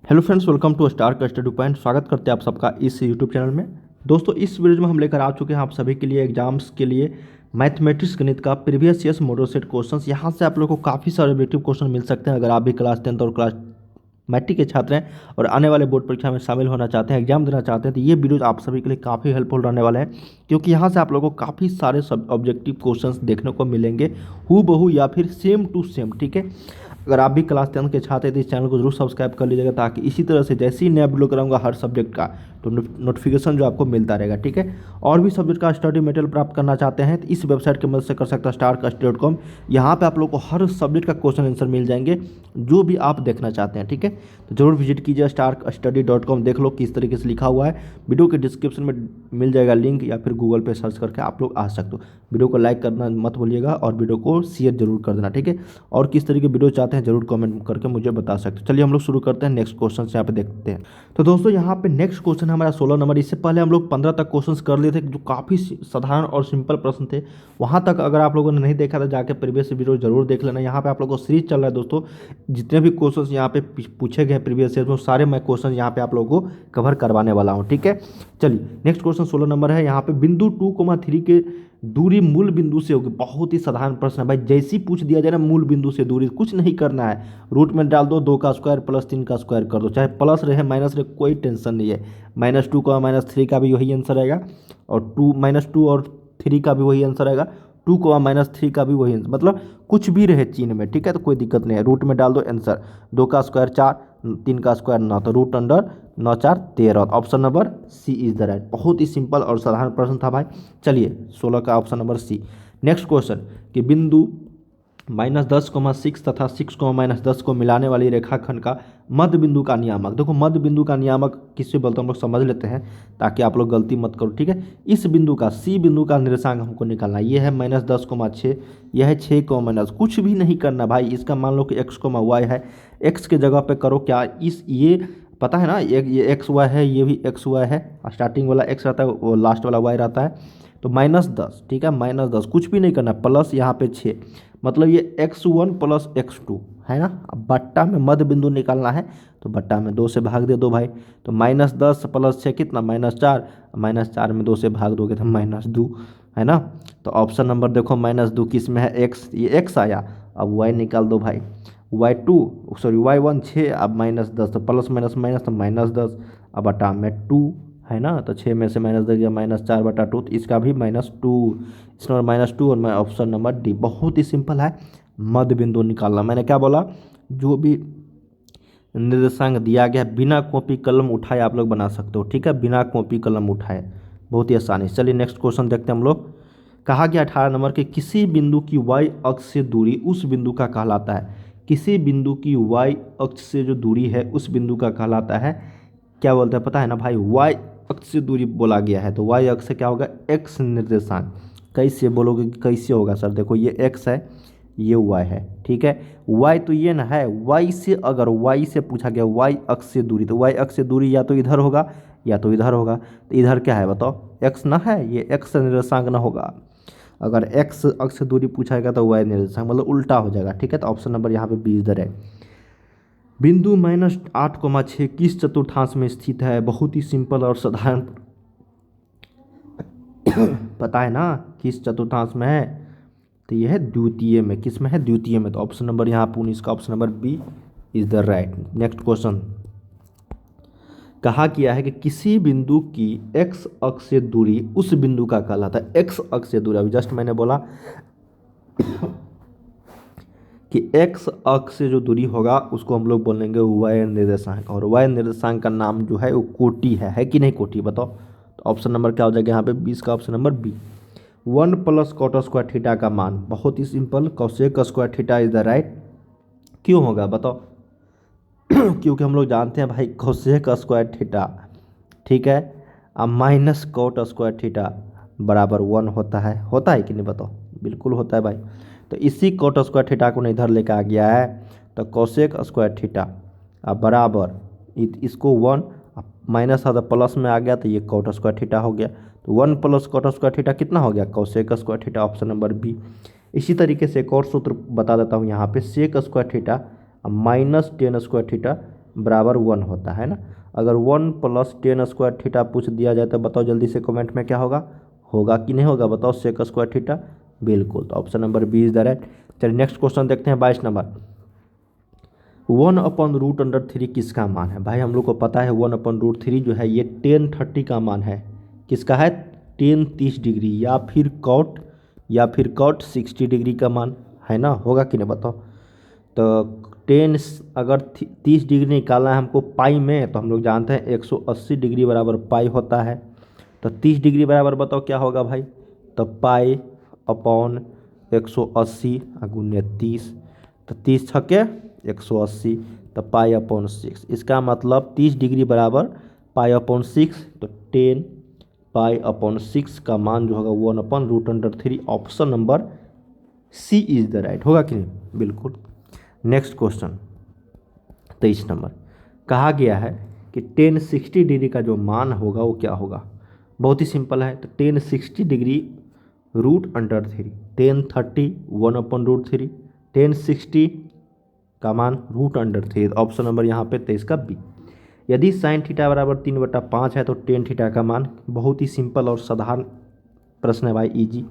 Hello friends, welcome to star का study point. स्वागत करते हैं आप सबका इस यूट्यूब चैनल में। दोस्तों, इस वीडियो में हम लेकर आ चुके हैं आप सभी के लिए एग्जाम्स के लिए मैथमेटिक्स गणित का previous years model set questions. यहाँ से आप लोगों को काफ़ी सारे ऑब्जेक्टिव क्वेश्चन मिल सकते हैं अगर आप भी क्लास 10th और क्लास मैट्रिक के छात्र हैं और आने वाले बोर्ड परीक्षा में शामिल होना चाहते हैं, एग्जाम देना चाहते हैं, तो ये वीडियो आप सभी के लिए काफ़ी हेल्पफुल रहने वाले हैं, क्योंकि यहाँ से आप लोगों को काफ़ी सारे सब ऑब्जेक्टिव क्वेश्चंस देखने को मिलेंगे हू बहू या फिर सेम टू सेम। ठीक है, अगर आप भी क्लास 10 के छात्र हैं तो इस चैनल को जरूर सब्सक्राइब कर लीजिएगा, ताकि इसी तरह से जैसे ही नया वीडियो कराऊंगा हर सब्जेक्ट का तो नोटिफिकेशन जो आपको मिलता रहेगा। ठीक है, और भी सब्जेक्ट का स्टडी मटेरियल प्राप्त करना चाहते हैं तो इस वेबसाइट की मदद से कर सकता है starkast.com। यहाँ पे आप लोग को हर सब्जेक्ट का क्वेश्चन आंसर मिल जाएंगे जो भी आप देखना चाहते हैं। ठीक है, तो जरूर विजिट कीजिए starkstudy.com। देख लो किस तरीके से लिखा हुआ है, वीडियो के डिस्क्रिप्शन में मिल जाएगा लिंक, या फिर गूगल पे सर्च करके आप लोग आ सकते हो। वीडियो को लाइक करना मत भूलिएगा और वीडियो को शेयर जरूर कर देना। ठीक है, और किस तरीके की वीडियो चाहते हैं जरूर कमेंट करके मुझे बता सकते हो। चलिए हम लोग शुरू करते हैं नेक्स्ट क्वेश्चन से। यहाँ पे देखते हैं तो दोस्तों, यहाँ पे नेक्स्ट क्वेश्चन है हमारा 16 नंबर। इससे पहले हम लोग 15 तक क्वेश्चंस कर लिए थे जो काफ़ी साधारण और सिंपल प्रश्न थे। वहाँ तक अगर आप लोगों ने नहीं देखा था जाके प्रीवियस वीडियो जरूर देख लेना। यहाँ पे आप लोगों को सीरीज चल रहा है दोस्तों, जितने भी क्वेश्चंस यहाँ पे पूछे गए प्रीवियस ईयर में सारे मैं क्वेश्चन यहाँ पे आप लोगों को कवर करवाने वाला हूँ। ठीक है, चलिए नेक्स्ट क्वेश्चन 16 नंबर है। यहाँ पे बिंदु 2,3 के दूरी मूल बिंदु से होगी। बहुत ही साधारण प्रश्न है भाई, जैसी पूछ दिया जाए ना मूल बिंदु से दूरी, कुछ नहीं करना है, रूट में डाल दो, 2 का स्क्वायर प्लस 3 का स्क्वायर कर दो, चाहे प्लस रहे माइनस रहे कोई टेंशन नहीं है। -2 का -3 का भी वही आंसर आएगा, और -2 और 3 का भी वही आंसर आएगा, 2 को -3 का भी वही आंसर, मतलब कुछ भी रहे चिन्ह में। ठीक है, तो कोई दिक्कत नहीं है, रूट में डाल दो आंसर। 2 का स्क्वायर 4, 3 का स्क्वायर 9, तो root under 9 4 13। Option number C is the right. बहुत ही सिंपल और साधारण प्रश्न था भाई। चलिए 16 का option number C. Next question कि बिंदु -10,6 तथा 6,-10 को मिलाने वाली रेखाखंड का मध्य बिंदु का नियामक। देखो मध्य बिंदु का नियामक किससे बोलते हैं हम लोग समझ लेते हैं, ताकि आप लोग गलती मत करो। ठीक है, इस बिंदु का सी बिंदु का निर्देशांक हमको निकालना है। ये है -10,6, यह है 6, कुछ भी नहीं करना भाई। इसका मान लो कि x, y है, x के जगह पे करो क्या, इस ये पता है ना, ये एक्स वाई है, ये भी एक्स वाई है, स्टार्टिंग वाला एक्स रहता है, वो लास्ट वाला वाई रहता है, तो -10। ठीक है, -10, कुछ भी नहीं करना, प्लस यहाँ पे 6, मतलब ये x1 प्लस x2 है ना। अब बट्टा में मध्य बिंदु निकालना है, तो बट्टा में 2 से भाग दे दो भाई, तो -10 प्लस 6 कितना, -4, -4 में 2 से भाग दोगे तो -2 है ना। तो ऑप्शन नंबर देखो -2 किस में है, x, ये x आया। अब y निकाल दो भाई, y1 6, अब -10, तो प्लस माइनस माइनस तो -10, अब बटा में 2 है ना, तो 6 में से माइनस दे दिया, -4/2, तो इसका भी -2, इस नंबर -2, और मैं ऑप्शन नंबर डी। बहुत ही सिंपल है, मध्य बिंदु निकालना। मैंने क्या बोला, जो भी निर्देशांक दिया गया बिना कॉपी कलम उठाए आप लोग बना सकते हो। ठीक है, बिना कॉपी कलम उठाए, बहुत ही आसानी। चलिए नेक्स्ट क्वेश्चन देखते हैं हम लोग। कहा गया 18 नंबर के किसी बिंदु की y अक्ष से दूरी उस बिंदु का कहलाता है। किसी बिंदु की y अक्ष से जो दूरी है उस बिंदु का कहलाता है, क्या बोलते हैं पता है ना भाई, y अक्ष से दूरी बोला गया है, तो y अक्ष से क्या होगा, x निर्देशांक। कैसे बोलोगे, कैसे होगा सर, देखो ये x है, ये y है। ठीक है, y तो ये ना है, y से अगर y से पूछा गया y अक्ष से दूरी, तो y अक्ष से दूरी या तो इधर होगा या तो इधर होगा, तो इधर क्या है बताओ, x ना है, ये x निर्देशांक ना होगा। अगर x अक्ष से दूरी पूछाएगा तो y निर्देशांक, मतलब उल्टा हो जाएगा। ठीक है, तो ऑप्शन नंबर यहाँ पे बी इधर है। बिंदु -8,6 किस चतुर्थांश में स्थित है। बहुत ही सिंपल और साधारण पता है ना किस चतुर्थांश में है, तो यह है द्वितीय में। किस में है, द्वितीय में, तो ऑप्शन नंबर यहाँ पर इसका option number B is the right. Next question कहा किया है कि किसी बिंदु की x अक्ष से दूरी उस बिंदु का कहलाता है। x अक्ष से दूरी, अभी जस्ट मैंने बोला कि x अक्ष से जो दूरी होगा उसको हम लोग बोलेंगे y निर्देशांक, और y निर्देशांक का नाम जो है वो कोटि है कि नहीं कोटि, बताओ। तो ऑप्शन नंबर क्या हो जाएगा यहाँ पे, 20 का option number B. 1 plus cot square theta का मान, बहुत ही simple, cosec square theta is the right. क्यों होगा बताओ क्योंकि हम लोग जानते हैं भाई कोसेक स्क्वायर थीटा, ठीक है, अब माइनस कॉट स्क्वायर थीटा बराबर 1 होता है कि नहीं बताओ, बिल्कुल होता है भाई। तो इसी कॉट स्क्वायर थीटा को इधर लेकर आ गया है, तो कोसेक स्क्वायर थीटा अब बराबर इसको 1, माइनस आता प्लस में आ गया तो ये कॉट स्क्वायर थीटा हो गया, तो 1 प्लस कॉट स्क्वायर थीटा कितना हो गया, cosec square theta, option number B. इसी तरीके से एक और सूत्र बता देता हूँ यहाँ पे, sec square theta -10 square theta बराबर 1 होता है ना। अगर 1 + tan स्क्वायर थीटा पूछ दिया जाए तो बताओ जल्दी से कमेंट में क्या होगा, होगा कि नहीं होगा, बताओ सेक स्क्वायर थीटा। बिल्कुल, तो option number B is the right. चलिए नेक्स्ट क्वेश्चन देखते हैं 22 नंबर। 1/√3 किसका मान है? भाई हम लोग को पता है 1/√3 जो है ये tan 30 का मान है। किसका है? tan 30 डिग्री या फिर cot 60 डिग्री का मान है ना, होगा कि नहीं बताओ। तो tan अगर 30 डिग्री निकालना है हमको पाई में, तो हम लोग जानते हैं 180 डिग्री बराबर पाई होता है। तो 30 डिग्री बराबर बताओ क्या होगा भाई, तो पाई अपॉन 180 गुने 30, तो 30 छक्के 180, तो पाई अपॉन 6। इसका मतलब 30 डिग्री बराबर पाई अपॉन 6, तो 10 पाई अपॉन 6 का मान जो होगा 1/√3। Option number C is the right, होगा कि नहीं? बिल्कुल। Next question 23 number. कहा गया है कि tan 60 डिग्री का जो मान होगा वो क्या होगा? बहुत ही सिंपल है। तो tan 60 डिग्री √3, tan 30 1/√3, tan 60 का मान √3। ऑप्शन नंबर यहाँ पे 23 का बी। यदि साइन थीटा बराबर 3/5 है तो टेन थीटा का मान, बहुत ही सिंपल और साधारण प्रश्न है भाई, इजी।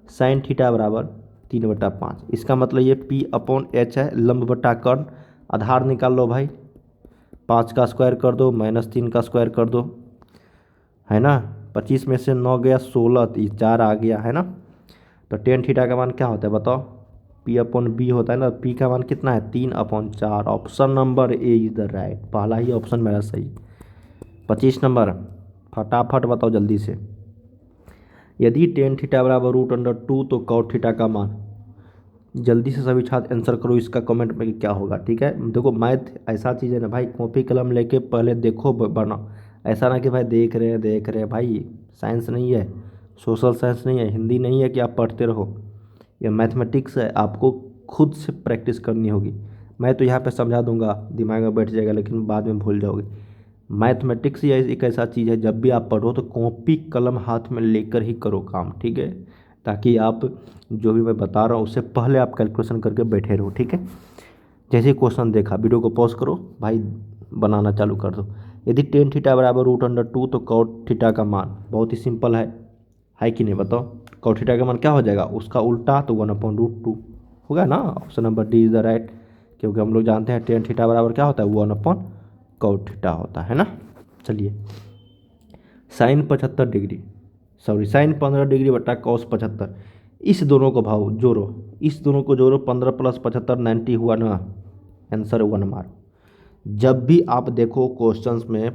साइन थीटा बराबर 3/5, इसका मतलब ये p/h है, लंब बटा कर्ण। आधार निकाल लो भाई, 5 का स्क्वायर कर दो -3 का स्क्वायर कर दो, है ना। 25 में से 9 गया 16, तो 4 आ गया, है ना। तो टेन थीटा का मान क्या होता है बताओ, p/b होता है ना। p का मान कितना है 3/4। Option number A is the right, पहला ही ऑप्शन मेरा सही। 25 नंबर, फटाफट बताओ जल्दी से। यदि टेन थीटा बराबर √2 तो cot थीटा का मान, जल्दी से सभी छात्र आंसर करो इसका कमेंट में कि क्या होगा। ठीक है, देखो मैथ ऐसा चीज़ है ना भाई, कॉपी कलम लेके पहले देखो बनाओ। ऐसा ना कि भाई देख रहे हैं भाई, साइंस नहीं है, सोशल साइंस नहीं है, हिंदी नहीं है कि आप पढ़ते रहो। ये मैथमेटिक्स है, आपको खुद से प्रैक्टिस करनी होगी। मैं तो यहाँ पे समझा दूंगा, दिमाग में बैठ जाएगा, लेकिन बाद में भूल जाओगे। मैथमेटिक्स ये एक ऐसा चीज़ है, जब भी आप पढ़ो तो कॉपी कलम हाथ में लेकर ही करो काम, ठीक है, ताकि आप जो भी मैं बता रहा हूँ उससे पहले आप कैलकुलेशन करके बैठे रहो। ठीक है, जैसे ही क्वेश्चन देखा वीडियो को पॉज करो भाई, बनाना चालू कर दो। यदि टेन थीटा बराबर √2 तो cot थीटा का मान, बहुत ही सिंपल है कि नहीं बताओ। cot थीटा का मान क्या हो जाएगा, उसका उल्टा, तो 1/√2 होगा ना। Option number D is the right, क्योंकि हम लोग जानते हैं टेन थीटा बराबर क्या होता है 1/cot थीटा होता है ना। चलिए, sine 75 degree, sorry sine 15 degree बटा cos 75, इस दोनों को भाव जोड़ो, 15 + 75 90 हुआ ना, आंसर 1 मार्क। जब भी आप देखो क्वेश्चंस में,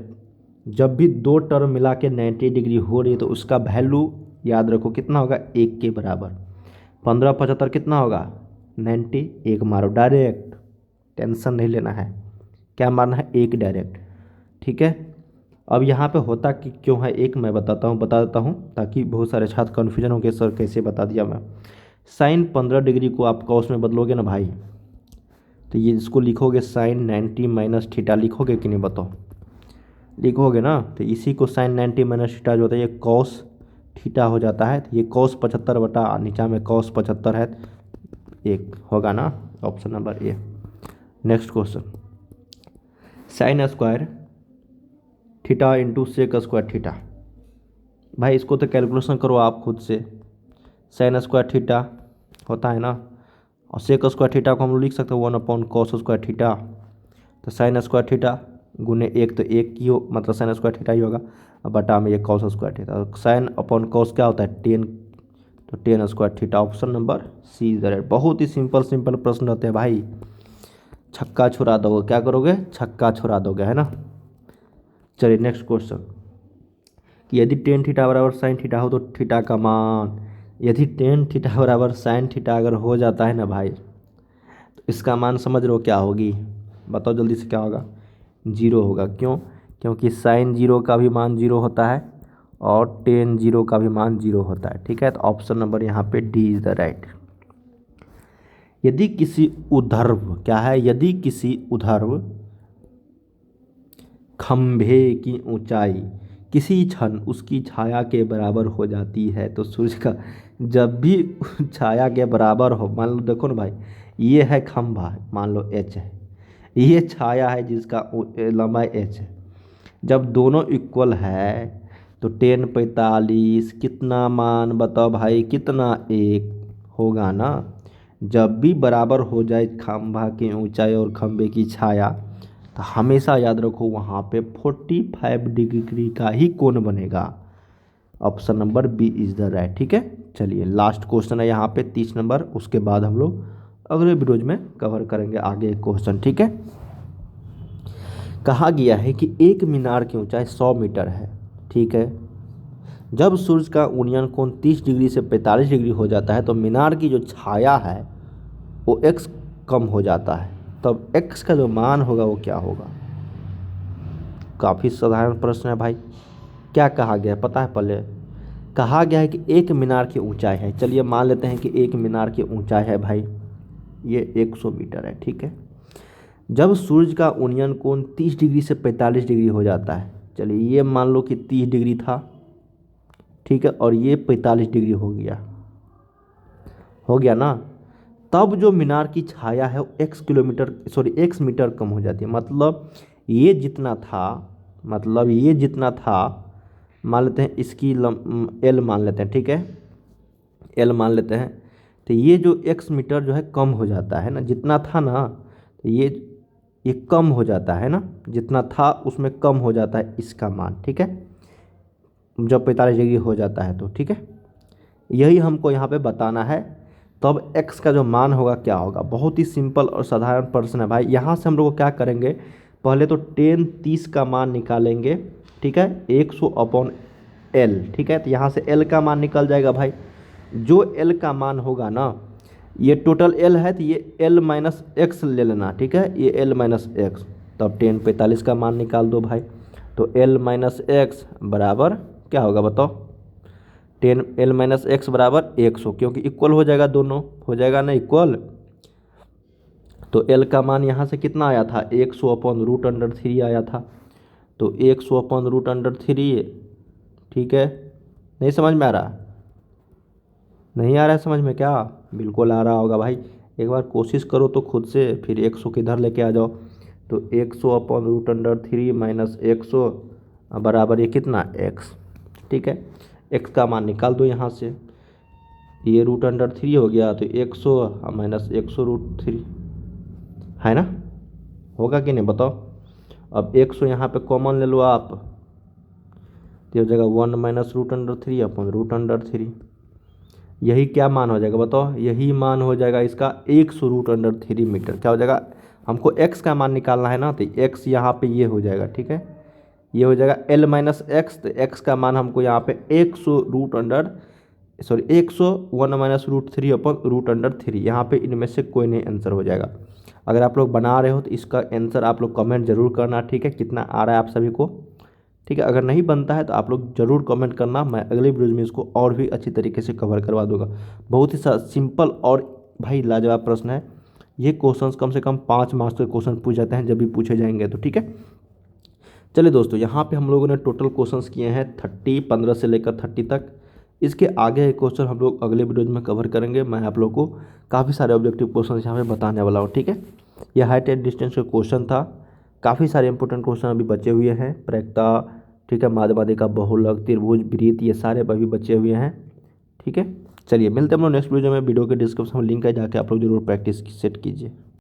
जब भी दो टर्म मिला के 90 डिग्री हो रही है तो उसका वैल्यू याद रखो कितना होगा, 1 के बराबर। 15 75 कितना होगा 90, 1 मारो डायरेक्ट, टेंशन नहीं लेना है, क्या मारना है 1 डायरेक्ट। ठीक है, अब यहाँ पे होता कि क्यों है एक, मैं बता देता हूँ ताकि बहुत सारे छात्र कन्फ्यूजन हो गए, सर कैसे बता दिया मैं। साइन 15 डिग्री को आप कॉस में बदलोगे ना भाई, तो ये इसको लिखोगे साइन 90 - थीटा, लिखोगे कि नहीं बताओ, लिखोगे ना। तो इसी को साइन 90 - थीटा जो होता है ये कॉस थीटा हो जाता है। तो ये cos 75 बटा नीचा में cos 75 है, एक होगा ना, option number A. Next question, sine square theta into sec square theta, भाई इसको तो कैलकुलेशन करो आप खुद से। साइन स्क्वायर थीटा होता है ना, और सेक स्क्वायर थीटा को हम लोग लिख सकते हैं 1/cos स्क्वायर थीटा। तो साइन स्क्वायर थीटा गुने 1, तो 1 ही हो, मतलब साइन स्क्वायर थीटा ही होगा, और बटा में ये cos square theta. Sine upon cos क्या होता है 10, तो 10 square theta. Option number C is the right. बहुत ही सिंपल प्रश्न होते हैं भाई, छक्का छुड़ा दोगे, क्या करोगे, छक्का छुड़ा दोगे, है ना। चलिए नेक्स्ट क्वेश्चन, कि यदि टेन थीटा बराबर साइन थीटा हो तो थीटा का मान, यदि टेन थीटा बराबर साइन थीटा अगर हो जाता है ना भाई, तो इसका मान समझ लो क्या होगी, बताओ जल्दी से क्या होगा, 0 होगा। क्यों, क्योंकि साइन 0 का भी मान 0 होता है और टेन 0 का भी मान 0 होता है। ठीक है, तो ऑप्शन नंबर यहाँ पे डी इज द राइट। यदि किसी ऊर्ध्व, क्या है, यदि किसी ऊर्ध्व खंभे की ऊंचाई किसी क्षण उसकी छाया के बराबर हो जाती है, तो सूर्य का जब भी छाया के बराबर हो, मान लो देखो ना भाई, ये है खंभा, मान लो एच है, ये छाया है जिसका लंबाई h है। जब दोनों इक्वल है तो 10 45 कितना मान बताओ भाई, कितना, 1 होगा ना। जब भी बराबर हो जाए खंभा की ऊंचाई और खंभे की छाया, तो हमेशा याद रखो वहाँ पे 45 डिग्री का ही कोण बनेगा। Option number B is the right. ठीक है, चलिए लास्ट क्वेश्चन है यहाँ पे 30 नंबर, उसके बाद हम लोग अगले वीडियोज में कवर करेंगे आगे क्वेश्चन। ठीक है, कहा गया है कि एक मीनार की ऊंचाई 100 मीटर है। ठीक है, जब सूर्य का उन्नयन कोण 30 डिग्री से 45 डिग्री हो जाता है तो मीनार की जो छाया है वो x कम हो जाता है, तब x का जो मान होगा वो क्या होगा। काफ़ी साधारण प्रश्न है भाई। क्या कहा गया है पता है, पहले कहा गया है कि एक मीनार की ऊंचाई है। चलिए मान लेते हैं कि एक मीनार की ऊंचाई है भाई ये 100 मीटर है। ठीक है, जब सूर्य का उन्नयन कोण 30 डिग्री से 45 डिग्री हो जाता है, चलिए ये मान लो कि 30 डिग्री था, ठीक है, और ये 45 डिग्री हो गया ना। तब जो मीनार की छाया है वो x मीटर कम हो जाती है। मतलब ये जितना था, मान लेते हैं इसकी l मान लेते हैं। ठीक है, l मान लेते हैं, तो ये जो x मीटर जो है कम हो जाता है ना, जितना था ना, तो ये कम हो जाता है ना, जितना था उसमें कम हो जाता है इसका मान। ठीक है, जब 45 डिग्री हो जाता है तो। ठीक है, यही हमको यहाँ पे बताना है। तो अब x का जो मान होगा क्या होगा, बहुत ही सिंपल और साधारण प्रश्न है भाई। यहाँ से हम लोग क्या करेंगे, पहले तो 10 30 का मान निकालेंगे। ठीक है, 100/L। ठीक है, तो यहाँ से L का मान निकल जाएगा भाई। जो L का मान होगा ना, ये टोटल L है तो ये L माइनस एक्स ले लेना। ठीक है, ये L माइनस एक्स, तब 10 45 का मान निकाल दो भाई। तो L माइनस एक्स बराबर क्या होगा बताओ, 10 L माइनस एक्स बराबर 100, क्योंकि इक्वल हो जाएगा, दोनों हो जाएगा ना इक्वल। तो L का मान यहाँ से कितना आया था, 100/√3 आया था। तो 100/√3। ठीक है, नहीं समझ में आ रहा, नहीं आ रहा है समझ में क्या, बिल्कुल आ रहा होगा भाई। एक बार कोशिश करो तो खुद से, फिर 100 किधर लेके आ जाओ। तो 100/√3 माइनस 100 बराबर ये कितना, x। ठीक है, x का मान निकाल दो यहाँ से, ये √3 हो गया, तो 100 माइनस 100√3 है ना, होगा कि नहीं बताओ। अब 100 यहाँ पे कॉमन ले लो आप, तो हो जाएगा 1 माइनस √3/√3। यही क्या मान हो जाएगा बताओ, यही मान हो जाएगा इसका 100√3 मीटर। क्या हो जाएगा, हमको x का मान निकालना है ना, तो x यहाँ पे ये हो जाएगा। ठीक है, ये हो जाएगा L माइनस एक्स, तो x का मान हमको यहाँ पे 101 माइनस √3/√3। यहाँ पे इनमें से कोई नहीं आंसर हो जाएगा। अगर आप लोग बना रहे हो तो इसका आंसर आप लोग कमेंट जरूर करना। ठीक है, कितना आ रहा है आप सभी को। ठीक है, अगर नहीं बनता है तो आप लोग ज़रूर कमेंट करना, मैं अगले वीडियो में इसको और भी अच्छी तरीके से कवर करवा दूंगा। बहुत ही सिंपल और भाई लाजवाब प्रश्न है। ये क्वेश्चंस कम से कम 5 मार्क्स के क्वेश्चन पूछ जाते हैं जब भी पूछे जाएंगे तो। ठीक है, चलिए दोस्तों, यहाँ पे हम लोगों ने टोटल क्वेश्चंस किए हैं 15 से लेकर 30 तक। इसके आगे क्वेश्चन हम लोग अगले वीडियो में कवर करेंगे। मैं आप लोग को काफ़ी सारे ऑब्जेक्टिव क्वेश्चन यहाँ पे बताने वाला हूँ। ठीक है, यह हाइट एंड डिस्टेंस का क्वेश्चन था। काफ़ी सारे इंपॉर्टेंट क्वेश्चन अभी बचे हुए हैं, प्रक्ता, ठीक है, माध्यमादिका, बहुलक, त्रिभुज, वृत्त, ये सारे अभी बचे हुए हैं। ठीक है, चलिए मिलते हैं हम लोग नेक्स्ट वीडियो में। वीडियो के डिस्क्रिप्शन में लिंक है, जाके आप लोग जरूर प्रैक्टिस सेट कीजिए।